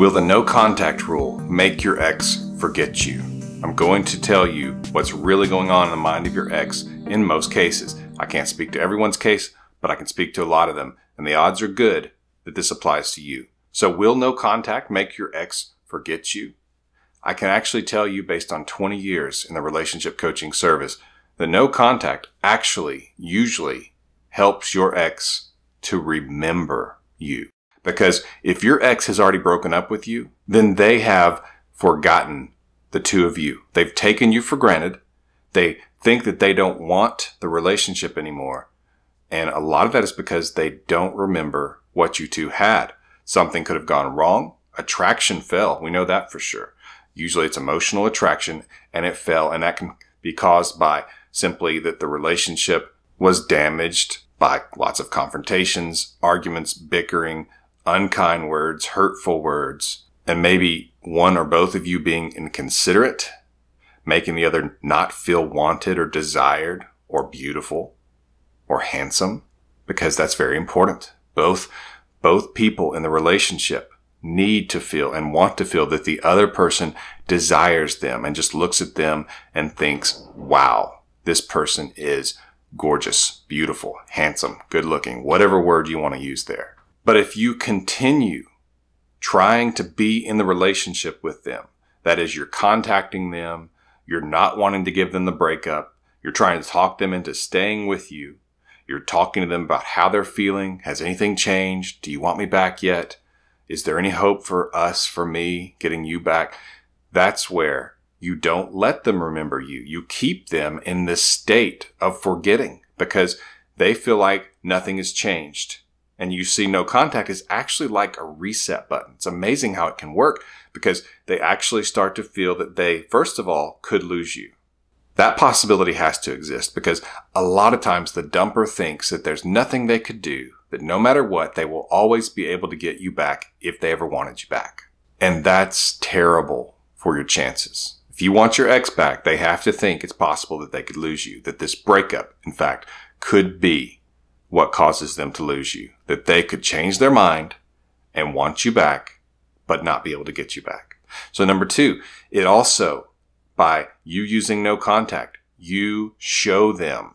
Will the no contact rule make your ex forget you? I'm going to tell you what's really going on in the mind of your ex in most cases. I can't speak to everyone's case, but I can speak to a lot of them, and the odds are good that this applies to you. So will no contact make your ex forget you? I can actually tell you, based on 20 years in the relationship coaching service, that no contact actually usually helps your ex to remember you. Because if your ex has already broken up with you, then they have forgotten the two of you. They've taken you for granted. They think that they don't want the relationship anymore. And a lot of that is because they don't remember what you two had. Something could have gone wrong. Attraction fell. We know that for sure. Usually it's emotional attraction, and it fell. And that can be caused by simply that the relationship was damaged by lots of confrontations, arguments, bickering, unkind words, hurtful words, and maybe one or both of you being inconsiderate, making the other not feel wanted or desired or beautiful or handsome, because that's very important. Both people in the relationship need to feel and want to feel that the other person desires them and just looks at them and thinks, wow, this person is gorgeous, beautiful, handsome, good looking, whatever word you want to use there. But if you continue trying to be in the relationship with them, that is, you're contacting them, you're not wanting to give them the breakup, you're trying to talk them into staying with you, you're talking to them about how they're feeling, has anything changed, do you want me back yet, is there any hope for us, for me, getting you back? That's where you don't let them remember you. You keep them in this state of forgetting because they feel like nothing has changed. And you see no contact is actually like a reset button. It's amazing how it can work because they actually start to feel that they, first of all, could lose you. That possibility has to exist because a lot of times the dumper thinks that there's nothing they could do, that no matter what, they will always be able to get you back if they ever wanted you back. And that's terrible for your chances. If you want your ex back, they have to think it's possible that they could lose you, that this breakup, in fact, could be what causes them to lose you, that they could change their mind and want you back, but not be able to get you back. So number two, it also, by you using no contact, you show them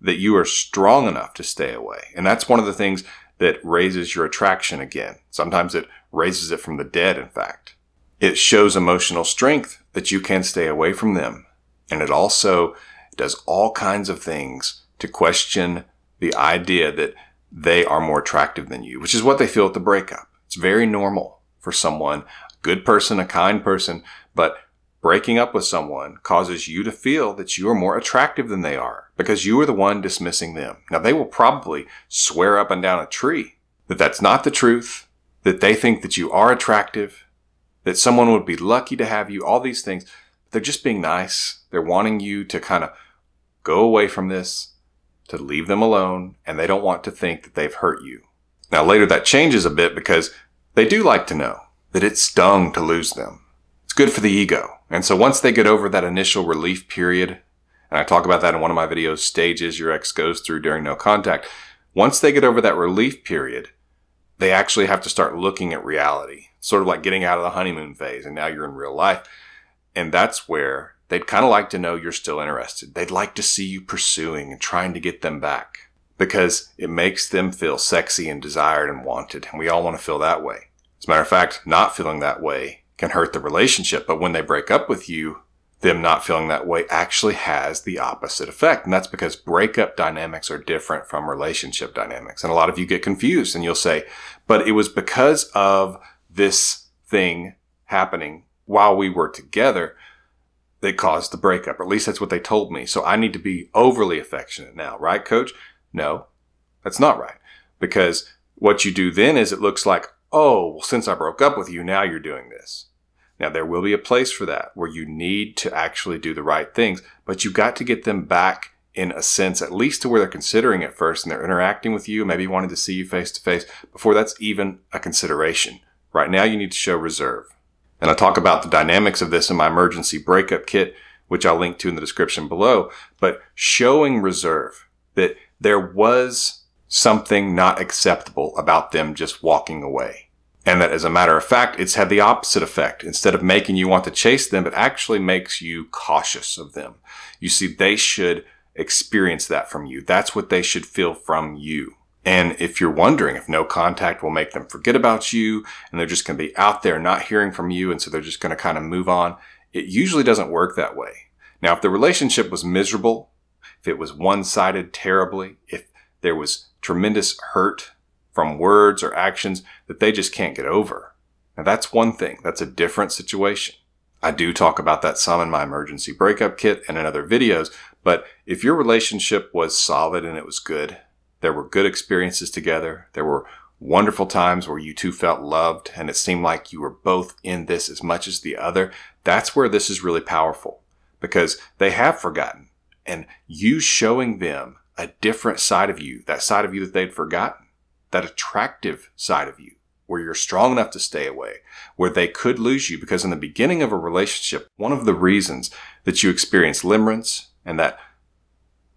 that you are strong enough to stay away. And that's one of the things that raises your attraction again. Sometimes it raises it from the dead, in fact. It shows emotional strength that you can stay away from them. And it also does all kinds of things to question the idea that they are more attractive than you, which is what they feel at the breakup. It's very normal for someone, a good person, a kind person, but breaking up with someone causes you to feel that you are more attractive than they are because you are the one dismissing them. Now, they will probably swear up and down a tree that that's not the truth, that they think that you are attractive, that someone would be lucky to have you, all these things. They're just being nice. They're wanting you to kind of go away from this, to leave them alone, and they don't want to think that they've hurt you. Now, later that changes a bit because they do like to know that it stung to lose them. It's good for the ego. And so once they get over that initial relief period, and I talk about that in one of my videos, stages your ex goes through during no contact, once they get over that relief period, they actually have to start looking at reality, sort of like getting out of the honeymoon phase, and now you're in real life. And that's where they'd kind of like to know you're still interested. They'd like to see you pursuing and trying to get them back because it makes them feel sexy and desired and wanted. And we all want to feel that way. As a matter of fact, not feeling that way can hurt the relationship. But when they break up with you, them not feeling that way actually has the opposite effect. And that's because breakup dynamics are different from relationship dynamics. And a lot of you get confused and you'll say, but it was because of this thing happening while we were together that caused the breakup, or at least that's what they told me. So I need to be overly affectionate now, right, coach? No, that's not right. Because what you do then is it looks like, oh, well, since I broke up with you, now you're doing this. Now, there will be a place for that where you need to actually do the right things, but you've got to get them back in a sense, at least to where they're considering it first and they're interacting with you, maybe wanting to see you face to face before that's even a consideration. Right now, you need to show reserve. And I talk about the dynamics of this in my emergency breakup kit, which I'll link to in the description below. But showing reserve, that there was something not acceptable about them just walking away. And that as a matter of fact, it's had the opposite effect. Instead of making you want to chase them, it actually makes you cautious of them. You see, they should experience that from you. That's what they should feel from you. And if you're wondering if no contact will make them forget about you and they're just going to be out there not hearing from you, and so they're just going to kind of move on, it usually doesn't work that way. Now, if the relationship was miserable, if it was one-sided terribly, if there was tremendous hurt from words or actions that they just can't get over, now that's one thing. That's a different situation. I do talk about that some in my emergency breakup kit and in other videos, but if your relationship was solid and it was good, there were good experiences together, there were wonderful times where you two felt loved and it seemed like you were both in this as much as the other, that's where this is really powerful, because they have forgotten. And you showing them a different side of you, that side of you that they'd forgotten, that attractive side of you, where you're strong enough to stay away, where they could lose you. Because in the beginning of a relationship, one of the reasons that you experience limerence and that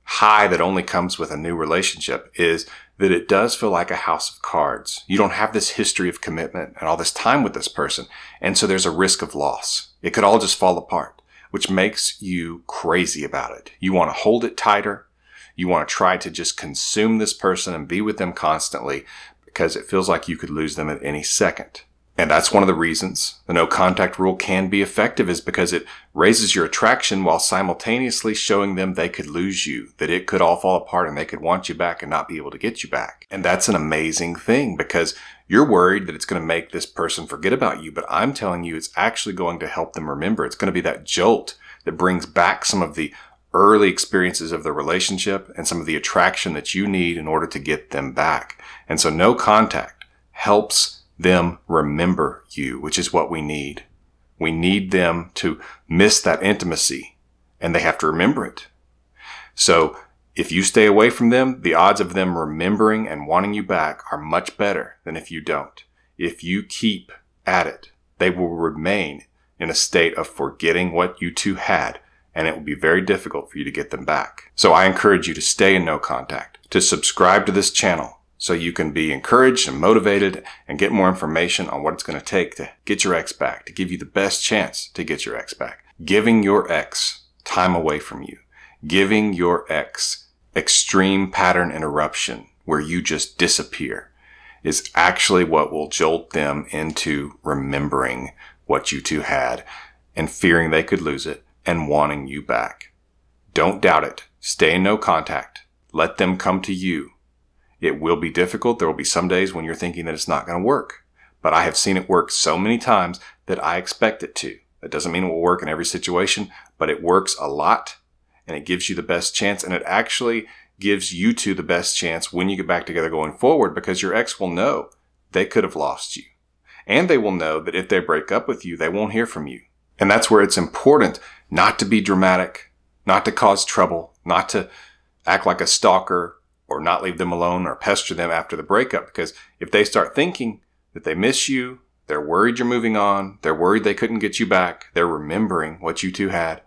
high that only comes with a new relationship is that it does feel like a house of cards. You don't have this history of commitment and all this time with this person. And so there's a risk of loss. It could all just fall apart, which makes you crazy about it. You want to hold it tighter. You want to try to just consume this person and be with them constantly because it feels like you could lose them at any second. And that's one of the reasons the no contact rule can be effective, is because it raises your attraction while simultaneously showing them they could lose you, that it could all fall apart and they could want you back and not be able to get you back. And that's an amazing thing, because you're worried that it's going to make this person forget about you. But I'm telling you, it's actually going to help them remember. It's going to be that jolt that brings back some of the early experiences of the relationship and some of the attraction that you need in order to get them back. And so no contact helps them remember you, which is what we need. We need them to miss that intimacy, and they have to remember it. So if you stay away from them, the odds of them remembering and wanting you back are much better than if you don't. If you keep at it, they will remain in a state of forgetting what you two had, and it will be very difficult for you to get them back. So I encourage you to stay in no contact, to subscribe to this channel, so you can be encouraged and motivated and get more information on what it's going to take to get your ex back, to give you the best chance to get your ex back. Giving your ex time away from you, giving your ex extreme pattern interruption where you just disappear, is actually what will jolt them into remembering what you two had and fearing they could lose it and wanting you back. Don't doubt it. Stay in no contact. Let them come to you. It will be difficult. There will be some days when you're thinking that it's not going to work. But I have seen it work so many times that I expect it to. That doesn't mean it will work in every situation, but it works a lot, and it gives you the best chance, and it actually gives you two the best chance when you get back together going forward, because your ex will know they could have lost you. And they will know that if they break up with you, they won't hear from you. And that's where it's important not to be dramatic, not to cause trouble, not to act like a stalker, or not leave them alone or pester them after the breakup. Because if they start thinking that they miss you, they're worried you're moving on, they're worried they couldn't get you back, they're remembering what you two had,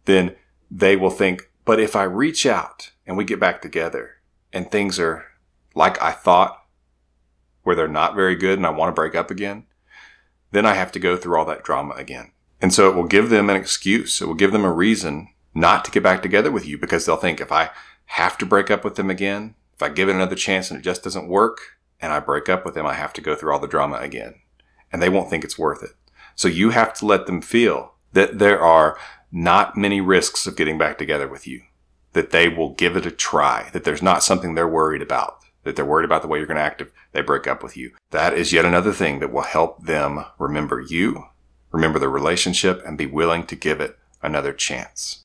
then they will think, but if I reach out and we get back together and things are like I thought, where they're not very good and I want to break up again, then I have to go through all that drama again. And so it will give them an excuse. It will give them a reason not to get back together with you, because they'll think, if I have to break up with them again, if I give it another chance and it just doesn't work and I break up with them, I have to go through all the drama again. And they won't think it's worth it. So you have to let them feel that there are not many risks of getting back together with you, that they will give it a try, that there's not something they're worried about, that they're worried about the way you're going to act if they break up with you. That is yet another thing that will help them remember you, remember the relationship, and be willing to give it another chance.